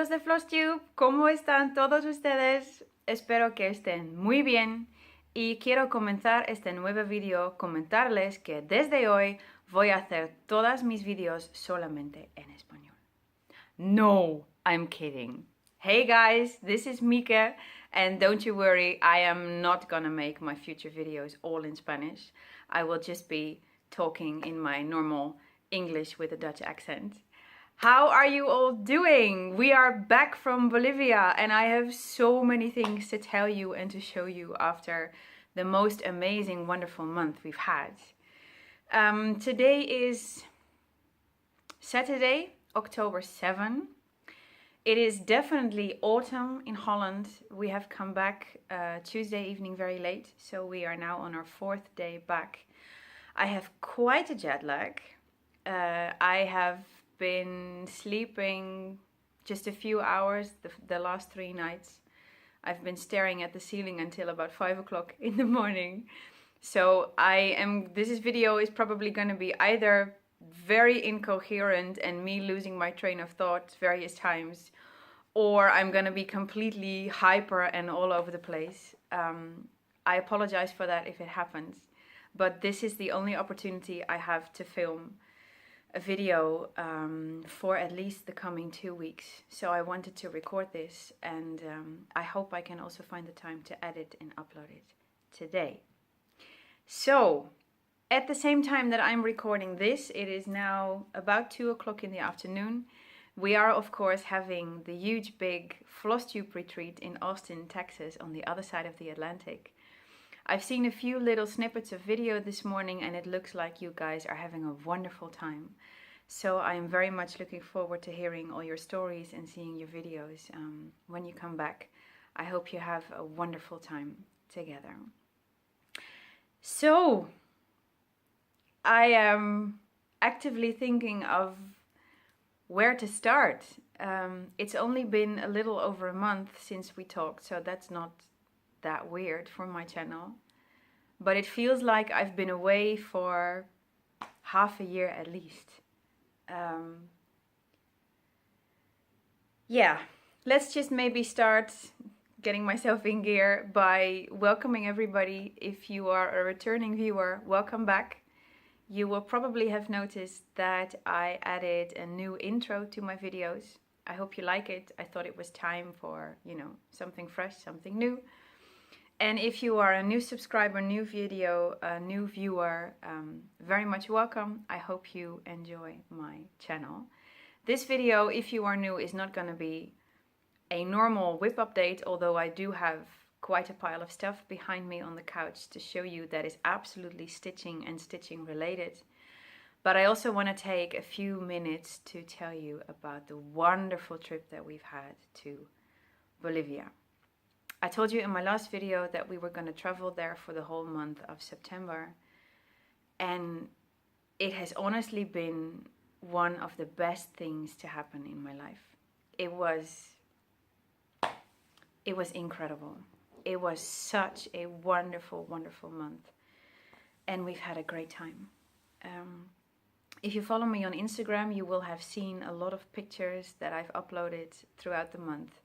amigos de Flosstube, ¿cómo están todos ustedes? Espero que estén muy bien y quiero comenzar este nuevo vídeo comentarles que desde hoy voy a hacer todos mis vídeos solamente en español. No, I'm kidding. Hey guys, this is Mieke and don't you worry, I am not gonna make my future videos all in Spanish. I will just be talking in my normal English with a Dutch accent. How are you all doing? We are back from Bolivia and I have so many things to tell you and to show you after the most amazing, wonderful month we've had. Today is Saturday, October 7. It is definitely autumn in Holland. We have come back Tuesday evening very late, so we are now on our 4th day back. I have quite a jet lag. I have been sleeping just a few hours the last 3 nights. I've been staring at the ceiling until about 5 o'clock in the morning. So this video is probably going to be either very incoherent and me losing my train of thought various times, or I'm going to be completely hyper and all over the place. I apologize for that if it happens, but this is the only opportunity I have to film a video for at least the coming 2 weeks. So I wanted to record this and I hope I can also find the time to edit and upload it today. So at the same time that I'm recording this, it is now about 2 o'clock in the afternoon. We are of course having the huge big Flosstube retreat in Austin, Texas on the other side of the Atlantic. I've seen a few little snippets of video this morning and it looks like you guys are having a wonderful time. So I am very much looking forward to hearing all your stories and seeing your videos when you come back. I hope you have a wonderful time together. So I am actively thinking of where to start. It's only been a little over a month since we talked, so that's not that weird for my channel, but it feels like I've been away for half a year at least. Yeah, let's just maybe start getting myself in gear by welcoming everybody. If you are a returning viewer, welcome back. You will probably have noticed that I added a new intro to my videos. I hope you like it. I thought it was time for, something fresh, something new. And if you are a new subscriber, new video, new viewer, very much welcome. I hope you enjoy my channel. This video, if you are new, is not going to be a normal whip update, although I do have quite a pile of stuff behind me on the couch to show you that is absolutely stitching and stitching related. But I also want to take a few minutes to tell you about the wonderful trip that we've had to Bolivia. I told you in my last video that we were going to travel there for the whole month of September, and it has honestly been one of the best things to happen in my life. It was incredible. It was such a wonderful, wonderful month, and we've had a great time. If you follow me on Instagram, you will have seen a lot of pictures that I've uploaded throughout the month.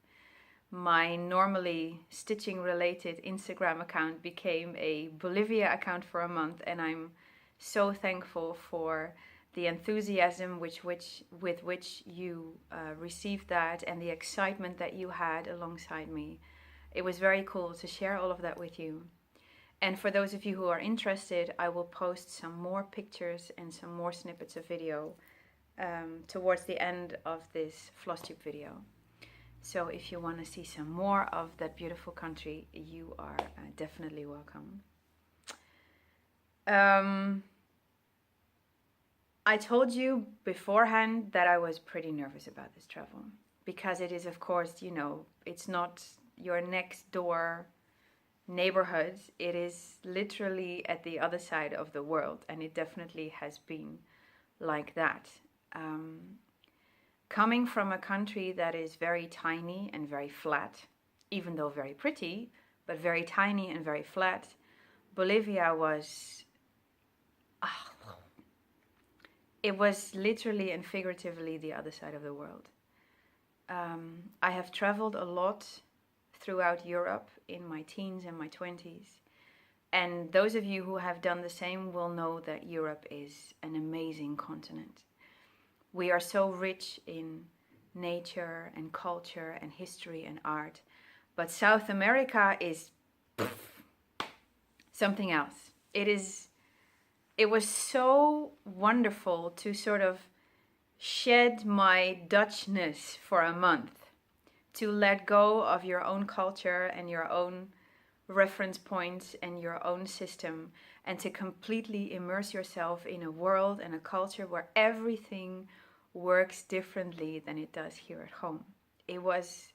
My normally stitching related Instagram account became a Bolivia account for a month, and I'm so thankful for the enthusiasm with which you received that and the excitement that you had alongside me. It was very cool to share all of that with you. And for those of you who are interested, I will post some more pictures and some more snippets of video towards the end of this Flosstube video. So if you want to see some more of that beautiful country, you are definitely welcome. I told you beforehand that I was pretty nervous about this travel because it is, of course, it's not your next door neighborhood. It is literally at the other side of the world, and it definitely has been like that. Coming from a country that is very tiny and very flat, even though very pretty, but very tiny and very flat, Bolivia was, it was literally and figuratively the other side of the world. I have traveled a lot throughout Europe in my teens and my 20s. And those of you who have done the same will know that Europe is an amazing continent. We are so rich in nature and culture and history and art. But South America is something else. It was so wonderful to sort of shed my Dutchness for a month, to let go of your own culture and your own reference points and your own system, and to completely immerse yourself in a world and a culture where everything works differently than it does here at home. It was,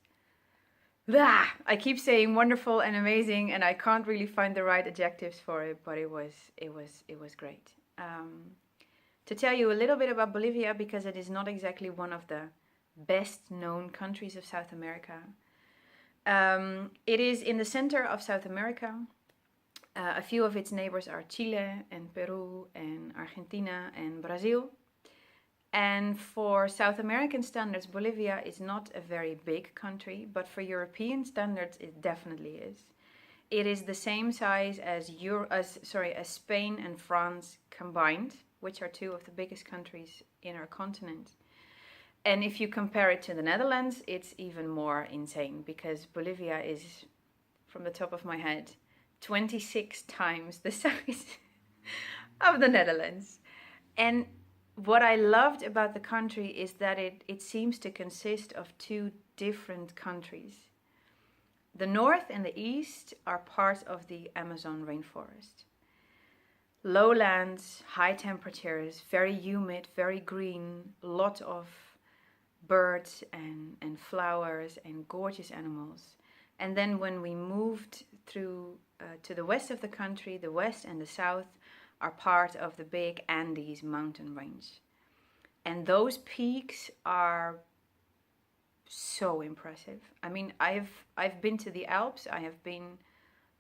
I keep saying wonderful and amazing, and I can't really find the right adjectives for it, but it was great. To tell you a little bit about Bolivia, because it is not exactly one of the best known countries of South America. It is in the center of South America. A few of its neighbors are Chile and Peru and Argentina and Brazil. And for South American standards, Bolivia is not a very big country, but for European standards, it definitely is. It is the same size as Spain and France combined, which are two of the biggest countries in our continent. And if you compare it to the Netherlands, it's even more insane, because Bolivia is, from the top of my head, 26 times the size of the Netherlands. And what I loved about the country is that it seems to consist of two different countries. The north and the east are part of the Amazon rainforest. Lowlands, high temperatures, very humid, very green, lot of birds and flowers and gorgeous animals. And then when we moved through to the west of the country, the west and the south are part of the big Andes mountain range. And those peaks are so impressive. I mean, I've been to the Alps. I have been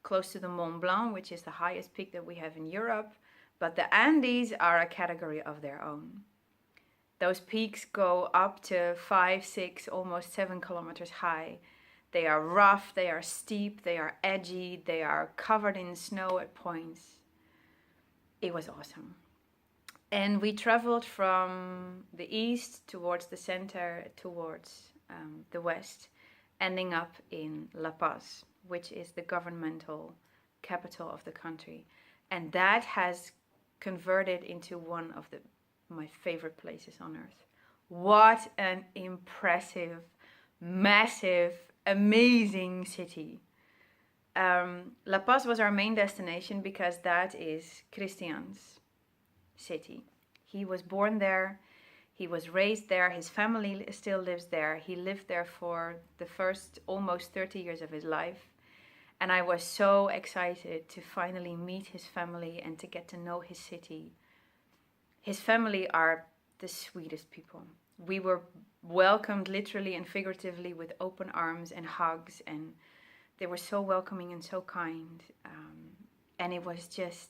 close to the Mont Blanc, which is the highest peak that we have in Europe. But the Andes are a category of their own. Those peaks go up to 5, 6, almost 7 kilometers high. They are rough, they are steep, they are edgy, they are covered in snow at points. It was awesome. And we traveled from the east towards the center, towards the west, ending up in La Paz, which is the governmental capital of the country. And that has converted into one of my favorite places on earth. What an impressive, massive, amazing city. La Paz was our main destination because that is Christian's city. He was born there, he was raised there, his family still lives there. He lived there for the first almost 30 years of his life. And I was so excited to finally meet his family and to get to know his city. His family are the sweetest people. We were welcomed literally and figuratively with open arms and hugs, and they were so welcoming and so kind. And it was just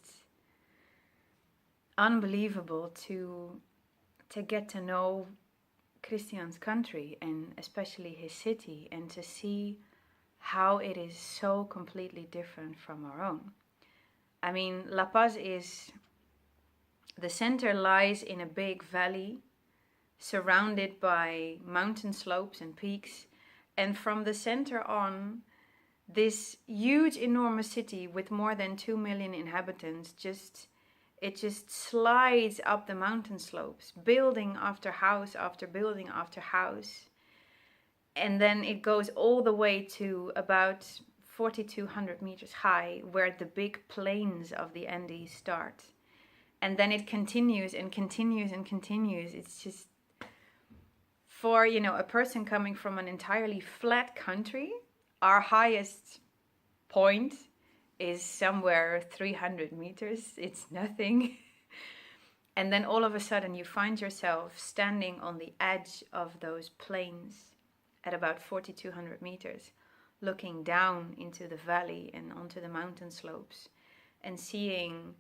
unbelievable to get to know Christian's country and especially his city, and to see how it is so completely different from our own. I mean, La Paz is, the center lies in a big valley surrounded by mountain slopes and peaks, and from the center on, this huge enormous city with more than 2 million inhabitants just slides up the mountain slopes, building after house after building after house. And then it goes all the way to about 4,200 meters high, where the big plains of the Andes start. And then it continues and continues and continues. It's just, for, a person coming from an entirely flat country, our highest point is somewhere 300 meters. It's nothing. And then all of a sudden you find yourself standing on the edge of those plains at about 4,200 meters, looking down into the valley and onto the mountain slopes, and seeing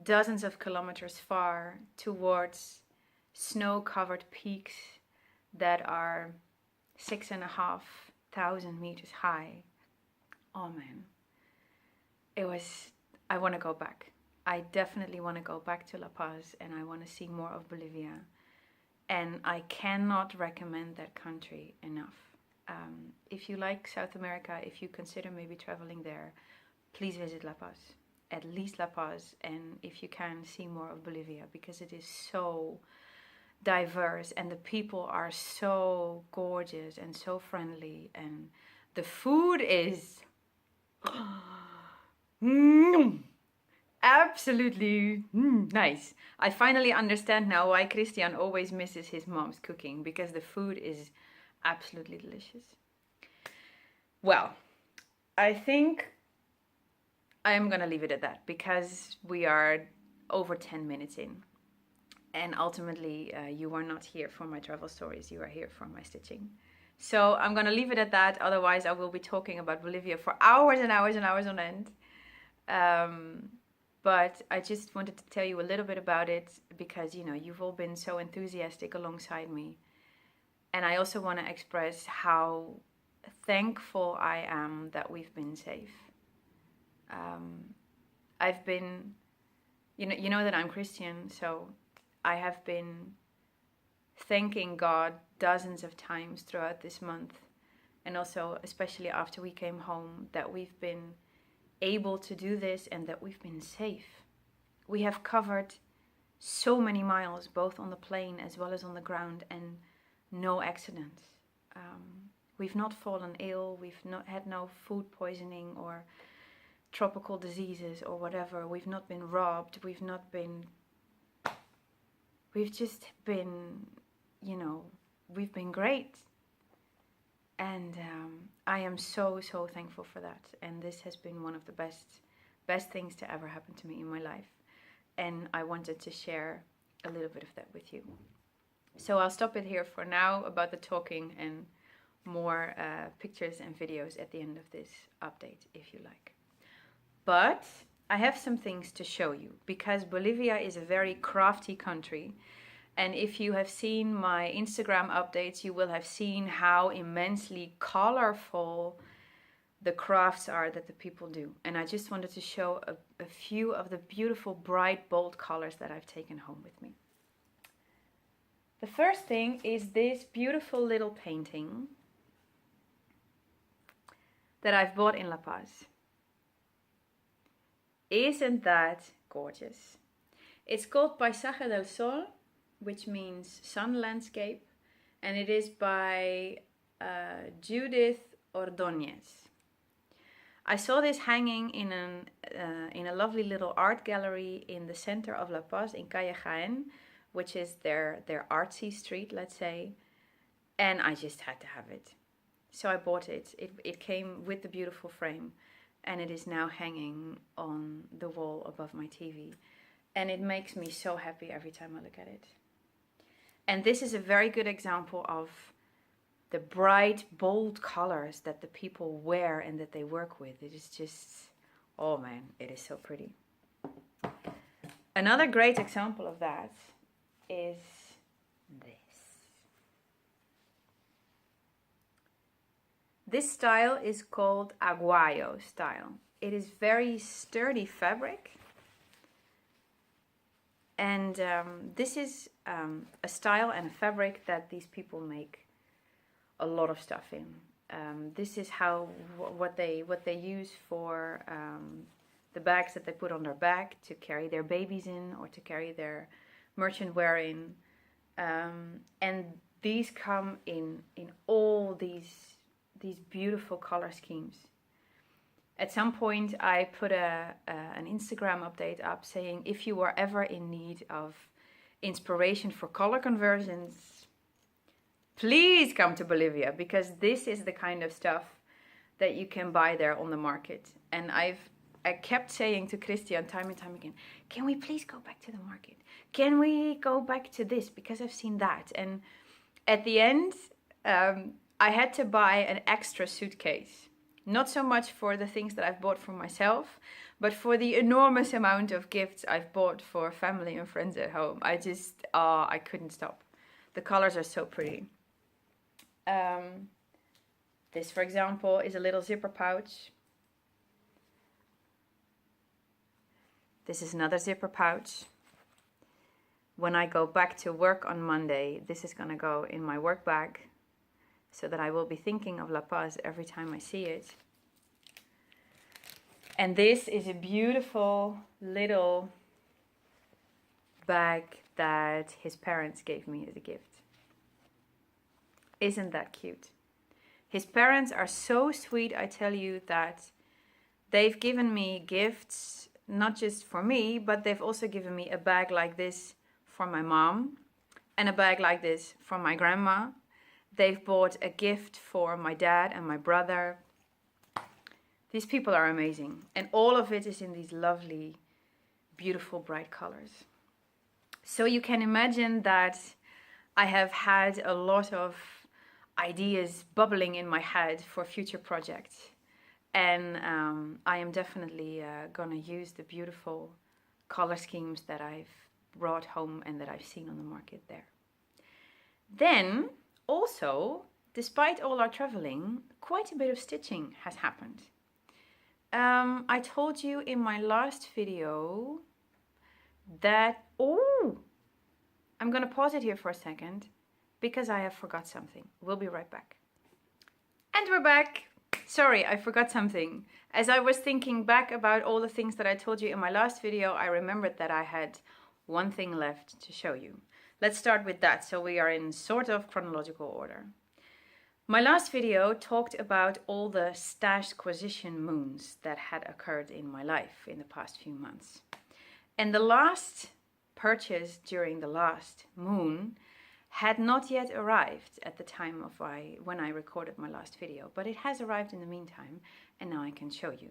dozens of kilometers far towards snow-covered peaks that are 6,500 meters high. Oh man, I want to go back. I definitely want to go back to La Paz, and I want to see more of Bolivia. And I cannot recommend that country enough. If you like South America, if you consider maybe traveling there, please visit La Paz, at least La Paz, and if you can, see more of Bolivia, because it is so diverse and the people are so gorgeous and so friendly, and the food is absolutely nice. I finally understand now why Christian always misses his mom's cooking, because the food is absolutely delicious. Well, I think I'm gonna leave it at that, because we are over 10 minutes in, and ultimately you are not here for my travel stories, you are here for my stitching. So I'm gonna leave it at that, otherwise I will be talking about Bolivia for hours and hours and hours on end. But I just wanted to tell you a little bit about it, because you've all been so enthusiastic alongside me. And I also want to express how thankful I am that we've been safe. I've been, you know that I'm Christian, so I have been thanking God dozens of times throughout this month, and also especially after we came home, that we've been able to do this and that we've been safe. We have covered so many miles, both on the plane as well as on the ground, and no accidents. We've not fallen ill, we've not had no food poisoning or tropical diseases or whatever. We've not been robbed, we've just been, we've been great. And I am so thankful for that. And this has been one of the best things to ever happen to me in my life. And I wanted to share a little bit of that with you. So I'll stop it here for now about the talking, and more pictures and videos at the end of this update if you like. But I have some things to show you, because Bolivia is a very crafty country. And if you have seen my Instagram updates, you will have seen how immensely colorful the crafts are that the people do. And I just wanted to show a few of the beautiful, bright, bold colors that I've taken home with me. The first thing is this beautiful little painting that I've bought in La Paz. Isn't that gorgeous? It's called Paisaje del Sol, which means sun landscape, and it is by Judith Ordóñez. I saw this hanging in a lovely little art gallery in the center of La Paz, in Calle Jaén, which is their artsy street, let's say, and I just had to have it. So I bought it. It came with the beautiful frame, and it is now hanging on the wall above my TV, and it makes me so happy every time I look at it. And this is a very good example of the bright, bold colors that the people wear and that they work with. It is just, oh man, it is so pretty. Another great example of that is this. This style is called Aguayo style. It is very sturdy fabric. And this is a style and a fabric that these people make a lot of stuff in. This is what they use for the bags that they put on their back to carry their babies in, or to carry their merchant wear in. And these come in all these beautiful color schemes. At some point, I put an Instagram update up saying, if you are ever in need of inspiration for color conversions, please come to Bolivia, because this is the kind of stuff that you can buy there on the market. And I kept saying to Christian time and time again, can we please go back to the market? Can we go back to this? Because I've seen that. And at the end, I had to buy an extra suitcase. Not so much for the things that I've bought for myself, but for the enormous amount of gifts I've bought for family and friends at home. I couldn't stop. The colors are so pretty. This, for example, is a little zipper pouch. This is another zipper pouch. When I go back to work on Monday, this is going to go in my work bag so that I will be thinking of La Paz every time I see it. And this is a beautiful little bag that his parents gave me as a gift. Isn't that cute? His parents are so sweet, I tell you, that they've given me gifts, not just for me, but they've also given me a bag like this for my mom and a bag like this for my grandma. They've bought a gift for my dad and my brother. These people are amazing. And all of it is in these lovely, beautiful, bright colors. So you can imagine that I have had a lot of ideas bubbling in my head for future projects. And I am definitely going to use the beautiful color schemes that I've brought home and that I've seen on the market there. Then, also, despite all our traveling, quite a bit of stitching has happened. I told you in my last video that... Oh! I'm going to pause it here for a second because I have forgot something. We'll be right back. And we're back! Sorry, I forgot something. As I was thinking back about all the things that I told you in my last video, I remembered that I had one thing left to show you. Let's start with that, so we are in sort of chronological order. My last video talked about all the stash-quisition moons that had occurred in my life in the past few months. And the last purchase during the last moon had not yet arrived at the time of when I recorded my last video, but it has arrived in the meantime, and now I can show you.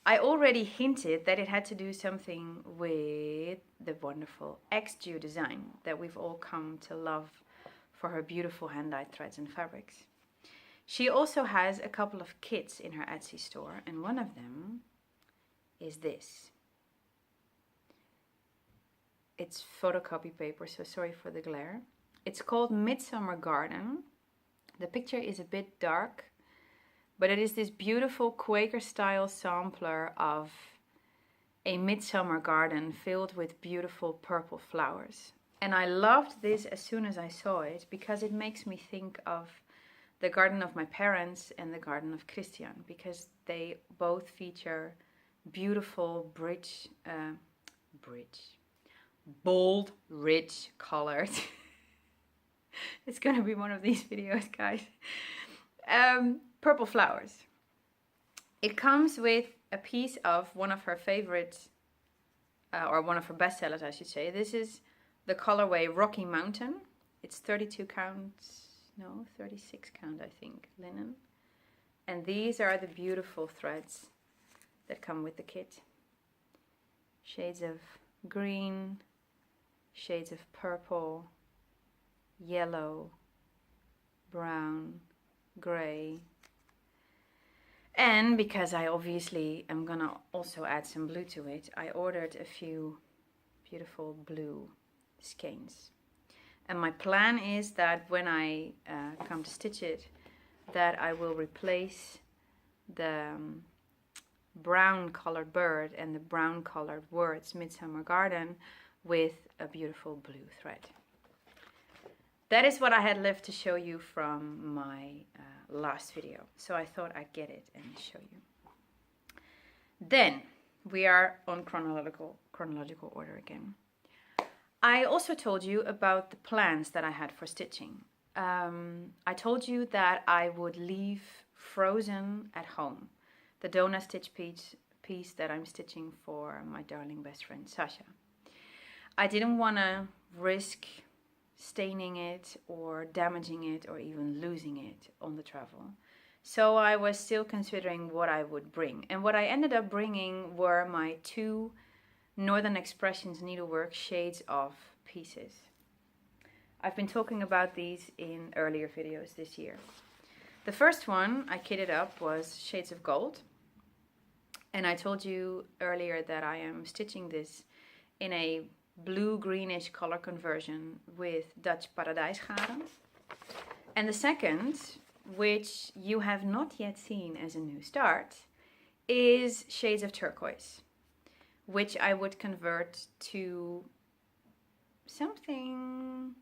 I already hinted that it had to do something with the wonderful xxMieke design that we've all come to love for her beautiful hand-dyed threads and fabrics. She also has a couple of kits in her Etsy store, and one of them is this. It's photocopy paper, so sorry for the glare. It's called Midsummer Garden. The picture is a bit dark, but it is this beautiful Quaker style sampler of a midsummer garden filled with beautiful purple flowers. And I loved this as soon as I saw it because it makes me think of the garden of my parents and the garden of Christian, because they both feature beautiful bold, rich colors. It's gonna be one of these videos, guys. Purple flowers. It comes with a piece of one of her favorites, or one of her bestsellers, I should say. This is the colorway Rocky Mountain. It's 32 counts, no, 36 count, I think, linen. And these are the beautiful threads that come with the kit. Shades of green, shades of purple, yellow, brown, gray. And because I obviously am gonna also add some blue to it, I ordered a few beautiful blue skeins. And my plan is that when I come to stitch it, that I will replace the brown colored bird and the brown colored words Midsummer Garden with a beautiful blue thread. That is what I had left to show you from my last video. So I thought I'd get it and show you. Then we are on chronological order again. I also told you about the plans that I had for stitching. I told you that I would leave frozen at home the Donastitch piece that I'm stitching for my darling best friend Sasha. I didn't want to risk staining it or damaging it or even losing it on the travel. So I was still considering what I would bring. And what I ended up bringing were my two Northern Expressions Needlework shades of pieces. I've been talking about these in earlier videos this year. The first one I kitted up was Shades of Gold. And I told you earlier that I am stitching this in a blue-greenish color conversion with Dutch Paradijsgaren. And the second, which you have not yet seen as a new start, is Shades of Turquoise, which I would convert to something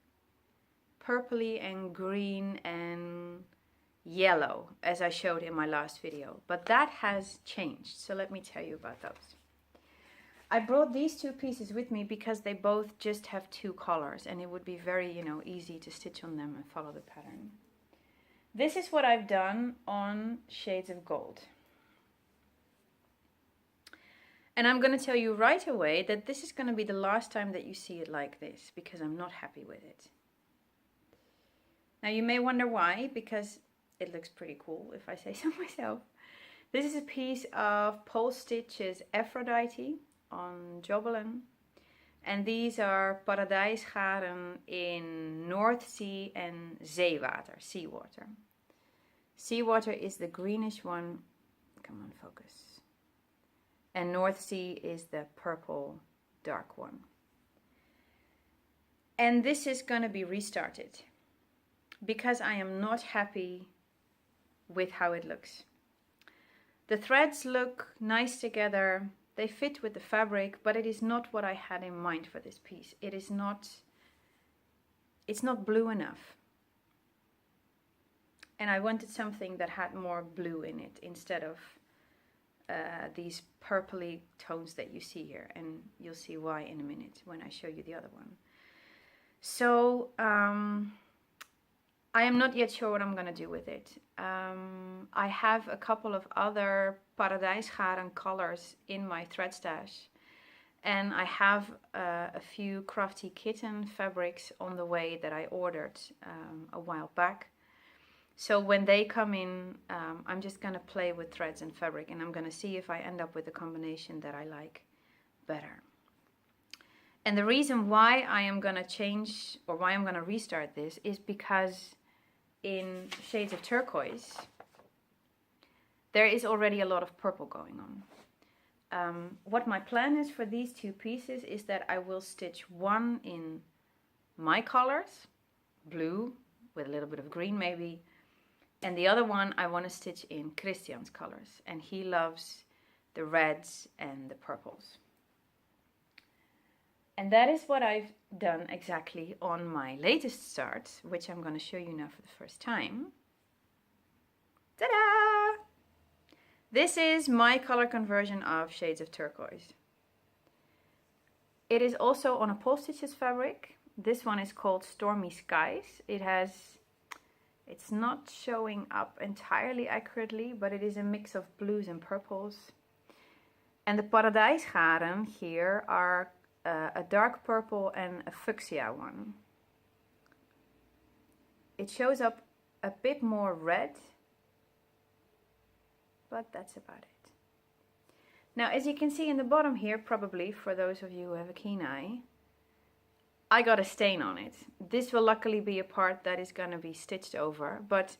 purpley and green and yellow, as I showed in my last video. But that has changed, so let me tell you about those. I brought these two pieces with me because they both just have two colors, and it would be very, easy to stitch on them and follow the pattern. This is what I've done on Shades of Gold. And I'm going to tell you right away that this is going to be the last time that you see it like this, because I'm not happy with it. Now you may wonder why, because it looks pretty cool if I say so myself. This is a piece of Flosstub's Aphrodite on Jobbelen. And these are paradijsgaren in North Sea and zeewater, seawater. Seawater is the greenish one. Come on, focus. And North Sea is the purple dark one. And this is going to be restarted because I am not happy with how it looks. The threads look nice together. They fit with the fabric, but it is not what I had in mind for this piece. It's not blue enough. And I wanted something that had more blue in it instead of these purpley tones that you see here. And you'll see why in a minute when I show you the other one. So I am not yet sure what I'm going to do with it. I have a couple of other paradijsgaren colors in my thread stash. And I have a few Crafty Kitten fabrics on the way that I ordered a while back. So when they come in, I'm just going to play with threads and fabric, and I'm going to see if I end up with a combination that I like better. And the reason why I am going to change, or why I'm going to restart this, is because in Shades of Turquoise, there is already a lot of purple going on. What my plan is for these two pieces is that I will stitch one in my colors, blue with a little bit of green maybe, and the other one I want to stitch in Christian's colors, and he loves the reds and the purples. And that is what I've done exactly on my latest start, which I'm going to show you now for the first time. Ta-da! This is my color conversion of Shades of Turquoise. It is also on a Flosstub's fabric. This one is called Stormy Skies. It's not showing up entirely accurately, but it is a mix of blues and purples. And the paradijsgaren here are a dark purple and a fuchsia one. It shows up a bit more red, but that's about it. Now, as you can see in the bottom here, probably for those of you who have a keen eye, I got a stain on it. This will luckily be a part that is going to be stitched over, but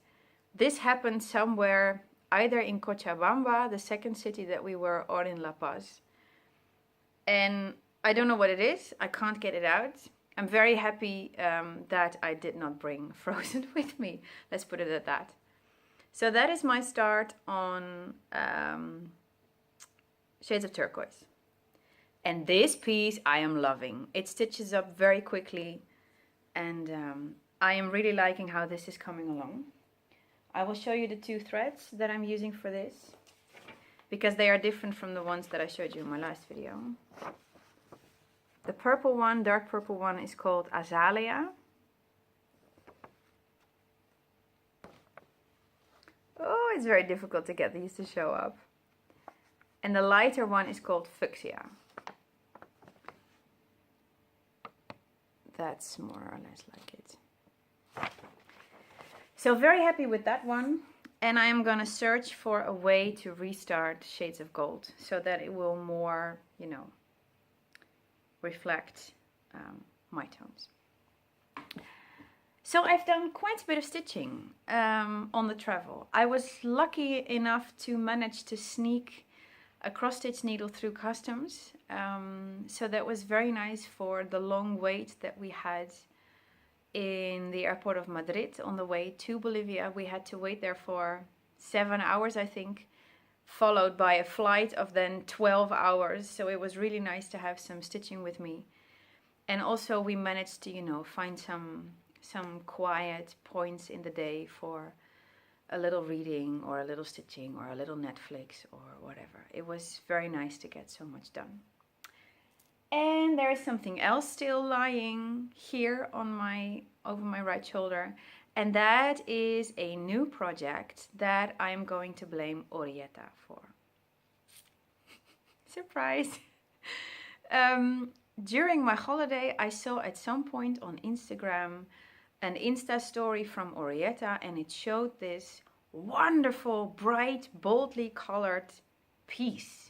this happened somewhere either in Cochabamba, the second city that we were, or in La Paz. And I don't know what it is. I can't get it out. I'm very happy that I did not bring Frozen with me. Let's put it at that. So that is my start on Shades of Turquoise. And this piece I am loving. It stitches up very quickly, and I am really liking how this is coming along. I will show you the two threads that I'm using for this, because they are different from the ones that I showed you in my last video. The purple one, dark purple one, is called Azalea. Oh, it's very difficult to get these to show up. And the lighter one is called Fuchsia. That's more or less like it. So very happy with that one. And I'm going to search for a way to restart Shades of Gold so that it will more, reflect my tones. So I've done quite a bit of stitching on the travel. I was lucky enough to manage to sneak a cross-stitch needle through customs. So that was very nice for the long wait that we had in the airport of Madrid on the way to Bolivia. We had to wait there for 7 hours, I think, followed by a flight of then 12 hours. So it was really nice to have some stitching with me. And also we managed to, you know, find some quiet points in the day for a little reading or a little stitching or a little Netflix or whatever. It was very nice to get so much done. And there is something else still lying here on over my right shoulder, and that is a new project that I'm going to blame Orietta for. Surprise! During my holiday, I saw at some point on Instagram an Insta story from Orietta, and it showed this wonderful, bright, boldly colored piece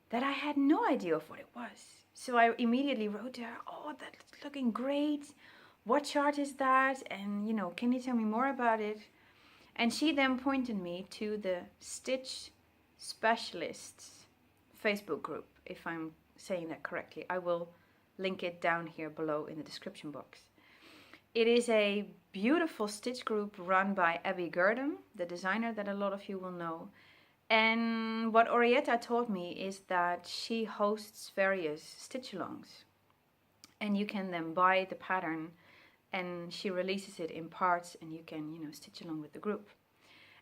that I had no idea of what it was. So I immediately wrote to her, "Oh, that's looking great. What chart is that? And, you know, can you tell me more about it?" And she then pointed me to the Stitch Specialists Facebook group, if I'm saying that correctly. I will link it down here below in the description box. It is a beautiful stitch group run by Abby Gurdon, the designer that a lot of you will know. And what Orietta told me is that she hosts various stitch-alongs, and you can then buy the pattern, and she releases it in parts, and you can, you know, stitch along with the group.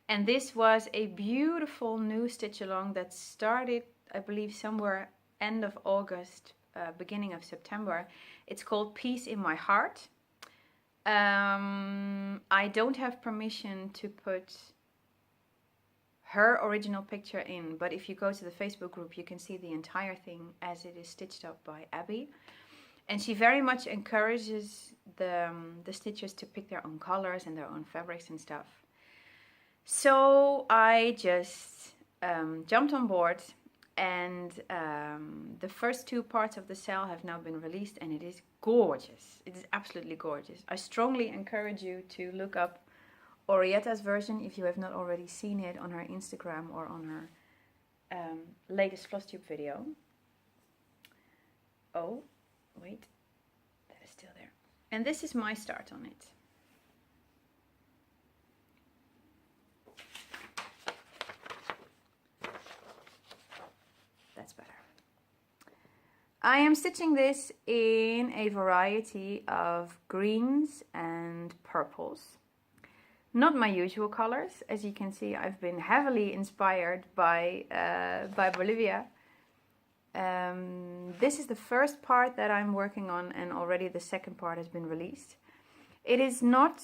And this was a beautiful new stitch-along that started, I believe, somewhere end of August, beginning of September. It's called Peace in My Heart. I don't have permission to put her original picture in, but if you go to the Facebook group, you can see the entire thing as it is stitched up by Abby. And she very much encourages the stitchers to pick their own colors and their own fabrics and stuff. So I just jumped on board, and the first 2 parts of the sale have now been released, and it is gorgeous. It is absolutely gorgeous. I strongly encourage you to look up Orietta's version if you have not already seen it on her Instagram or on her latest Flosstube video. Oh, wait, that is still there. And this is my start on it. That's better. I am stitching this in a variety of greens and purples. Not my usual colors. As you can see, I've been heavily inspired by Bolivia. This is the first part that I'm working on, and already the second part has been released. It is not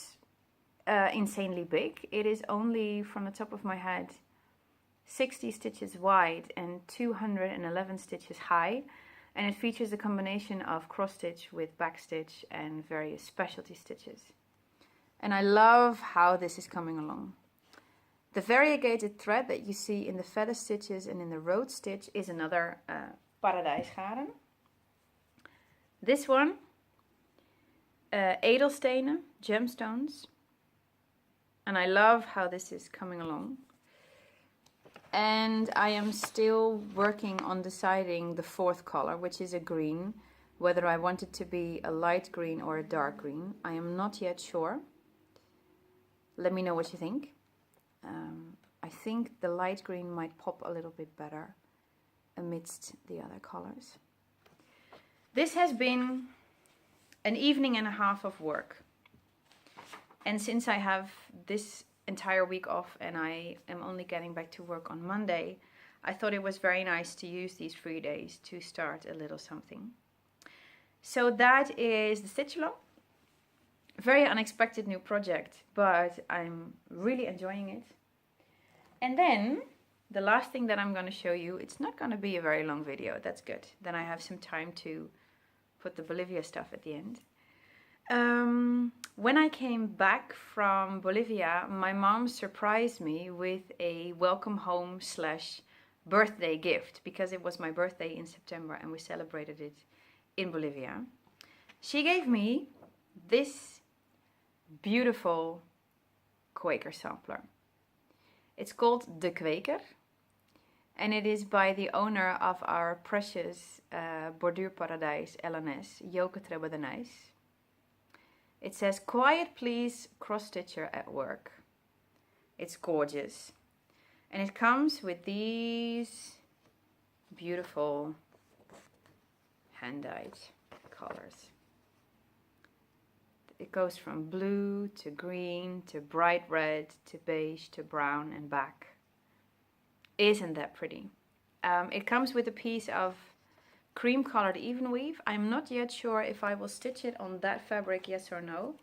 insanely big. It is only, from the top of my head, 60 stitches wide and 211 stitches high. And it features a combination of cross stitch with back stitch and various specialty stitches. And I love how this is coming along. The variegated thread that you see in the feather stitches and in the road stitch is another paradijsgaren. This one, edelstenen, gemstones. And I love how this is coming along. And I am still working on deciding the 4th color, which is a green, whether I want it to be a light green or a dark green. I am not yet sure. Let me know what you think. I think the light green might pop a little bit better amidst the other colors. This has been an evening and a half of work. And since I have this entire week off and I am only getting back to work on Monday, I thought it was very nice to use these 3 days to start a little something. So that is the stitch along. Very unexpected new project, but I'm really enjoying it. And then the last thing that I'm going to show you, it's not going to be a very long video. That's good. Then I have some time to put the Bolivia stuff at the end. When I came back from Bolivia, my mom surprised me with a welcome home / birthday gift, because it was my birthday in September and we celebrated it in Bolivia. She gave me this beautiful Quaker sampler. It's called De Kweker, and it is by the owner of our precious borduurparadijs LNS, Joke Trebbe de Nijs. It says, "Quiet please, cross stitcher at work." It's gorgeous. And it comes with these beautiful hand-dyed colors. It goes from blue to green to bright red to beige to brown and back. Isn't that pretty? It comes with a piece of cream colored even weave. I'm not yet sure if I will stitch it on that fabric, yes or no.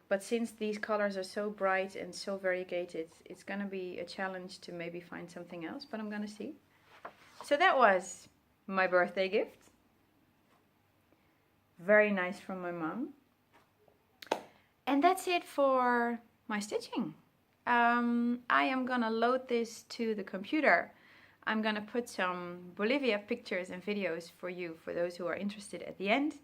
But since these colors are so bright and so variegated, it's gonna be a challenge to maybe find something else, but I'm gonna see. So that was my birthday gift. Very nice from my mom. And that's it for my stitching. I am gonna load this to the computer. I'm gonna put some Bolivia pictures and videos for you, for those who are interested at the end.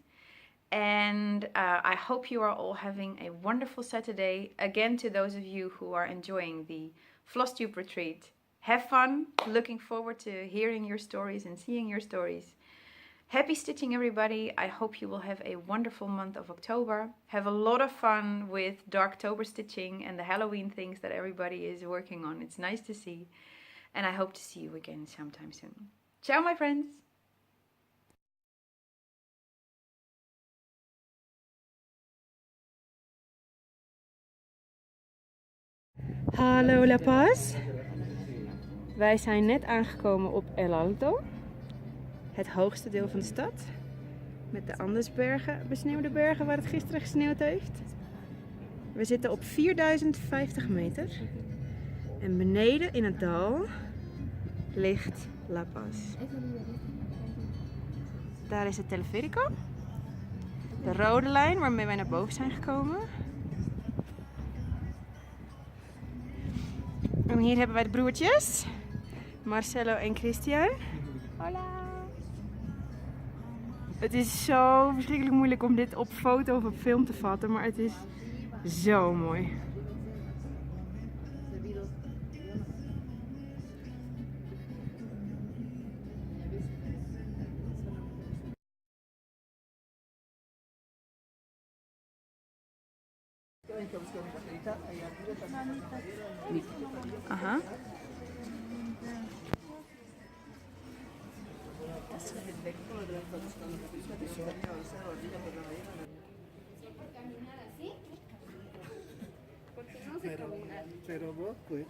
And I hope you are all having a wonderful Saturday. Again, to those of you who are enjoying the Flosstube retreat, have fun. Looking forward to hearing your stories and seeing your stories. Happy stitching, everybody. I hope you will have a wonderful month of October. Have a lot of fun with Darktober stitching and the Halloween things that everybody is working on. It's nice to see. And I hope to see you again sometime soon. Ciao, my friends. Hallo La Paz. Wij zijn net aangekomen op El Alto. Het hoogste deel van de stad. Met de Andesbergen, besneeuwde bergen waar het gisteren gesneeuwd heeft. We zitten op 4050 meter. En beneden in het dal ligt La Paz. Daar is het teleferico. De rode lijn waarmee wij naar boven zijn gekomen. En hier hebben wij de broertjes. Marcelo en Christian. Hola! Het is zo verschrikkelijk moeilijk om dit op foto of op film te vatten, maar het is zo mooi. Aha. Pero vos, pues.